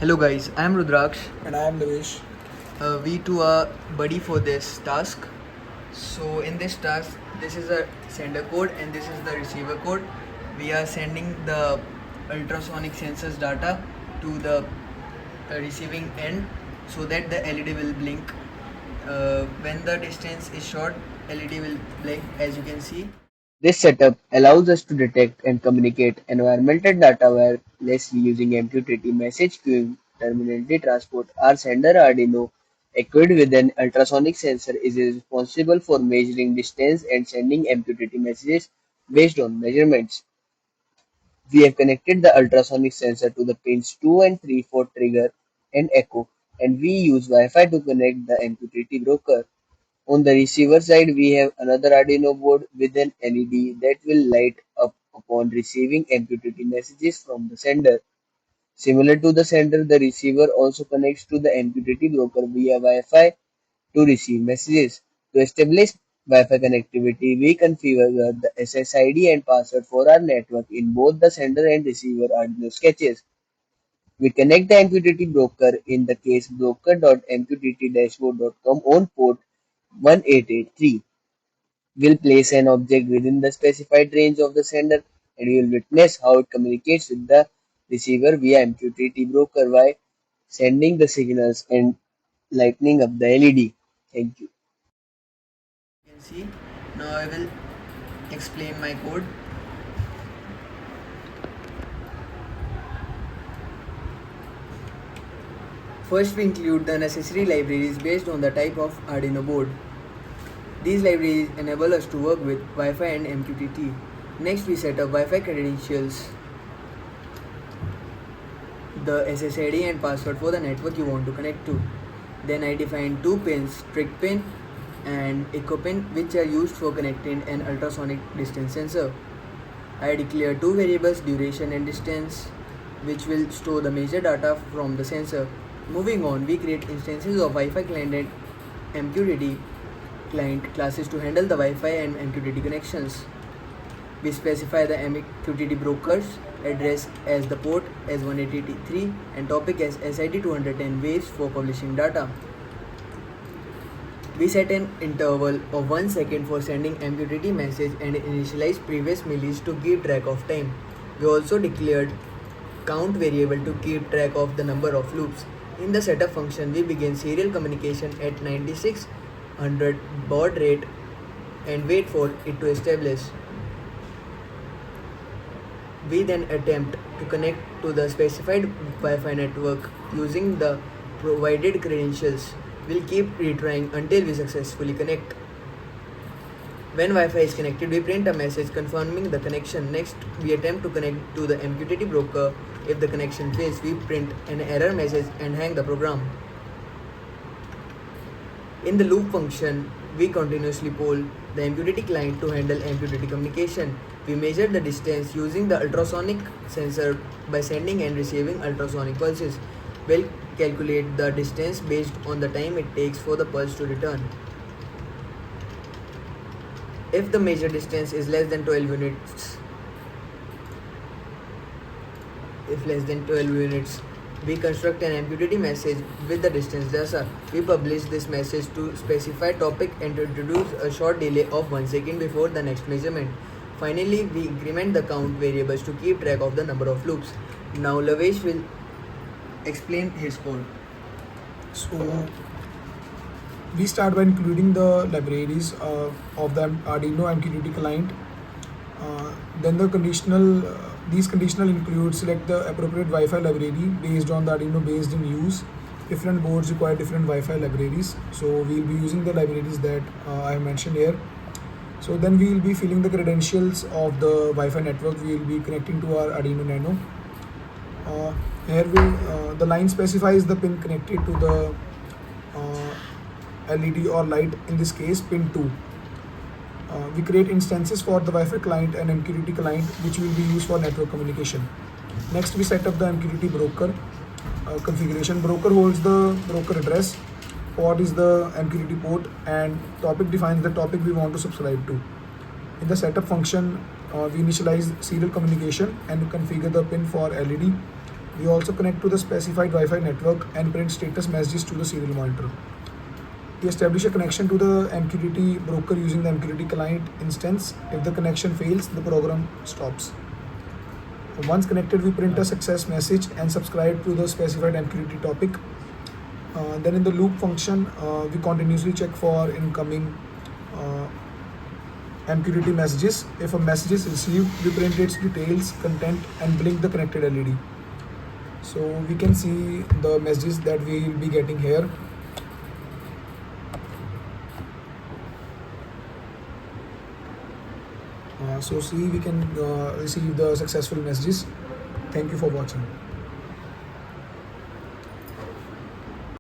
Hello guys, I am Rudraksh. And I am Devesh. We two are buddy for this task. So in this task, this is a sender code and this is the receiver code. We are sending the ultrasonic sensors data to the receiving end so that the LED will blink. When the distance is short, LED will blink as you can see. This setup allows us to detect and communicate environmental data wirelessly using MQTT message queuing terminally transport. Our sender Arduino, equipped with an ultrasonic sensor, is responsible for measuring distance and sending MQTT messages based on measurements. We have connected the ultrasonic sensor to the pins 2 and 3 for trigger and echo, and we use Wi-Fi to connect the MQTT broker. On the receiver side, we have another Arduino board with an LED that will light up upon receiving MQTT messages from the sender. Similar to the sender, the receiver also connects to the MQTT broker via Wi-Fi to receive messages. To establish Wi-Fi connectivity, we configure the SSID and password for our network in both the sender and receiver Arduino sketches. We connect the MQTT broker, in the case broker.mqttdashboard.com, on port 1883. We'll place an object within the specified range of the sender, and you'll witness how it communicates with the receiver via MQTT broker by sending the signals and lighting up the LED. Thank you. You can see. Now I will explain my code. First, we include the necessary libraries based on the type of Arduino board. These libraries enable us to work with Wi-Fi and MQTT. Next, we set up Wi-Fi credentials, the SSID and password for the network you want to connect to. Then I define two pins, trick pin and echo pin, which are used for connecting an ultrasonic distance sensor. I declare two variables, duration and distance, which will store the measured data from the sensor. Moving on, we create instances of Wi-Fi client and MQTT client classes to handle the Wi-Fi and MQTT connections. We specify the MQTT broker's address as the port as 1883 and topic as SIT210 waves for publishing data. We set an interval of 1 second for sending MQTT message and initialize previous millis to keep track of time. We also declared count variable to keep track of the number of loops. In the setup function, we begin serial communication at 9600 baud rate and wait for it to establish. We then attempt to connect to the specified Wi-Fi network using the provided credentials. We'll keep retrying until we successfully connect. When Wi-Fi is connected, we print a message confirming the connection. Next, we attempt to connect to the MQTT broker. If the connection fails, we print an error message and hang the program. In the loop function, we continuously poll the MQTT client to handle MQTT communication. We measure the distance using the ultrasonic sensor by sending and receiving ultrasonic pulses. We'll calculate the distance based on the time it takes for the pulse to return. If the measured distance is less than 12 units, we construct an MQTT message with the distance data. We publish this message to specify topic and to introduce a short delay of 1 second before the next measurement. Finally, we increment the count variables to keep track of the number of loops. Now Lavesh will explain his code. So we start by including the libraries of the Arduino MQTT client. Then these conditional include select the appropriate Wi-Fi library based on the Arduino based in use. Different boards require different Wi-Fi libraries, so we'll be using the libraries that I have mentioned here. So then we will be filling the credentials of the Wi-Fi network we will be connecting to our Arduino Nano. The line specifies the pin connected to the LED or light, in this case pin 2. We create instances for the Wi-Fi client and MQTT client, which will be used for network communication. Next, we set up the MQTT broker configuration. Broker holds the broker address, port is the MQTT port, and topic defines the topic we want to subscribe to. In the setup function, we initialize serial communication and configure the pin for LED. We also connect to the specified Wi-Fi network and print status messages to the serial monitor. We establish a connection to the MQTT broker using the MQTT client instance. If the connection fails, the program stops. Once connected, we print a success message and subscribe to the specified MQTT topic. Then in the loop function, we continuously check for incoming MQTT messages. If a message is received, we print its details, content, and blink the connected LED. So we can see the messages that we will be getting here. So see, we can receive the successful messages. Thank you for watching.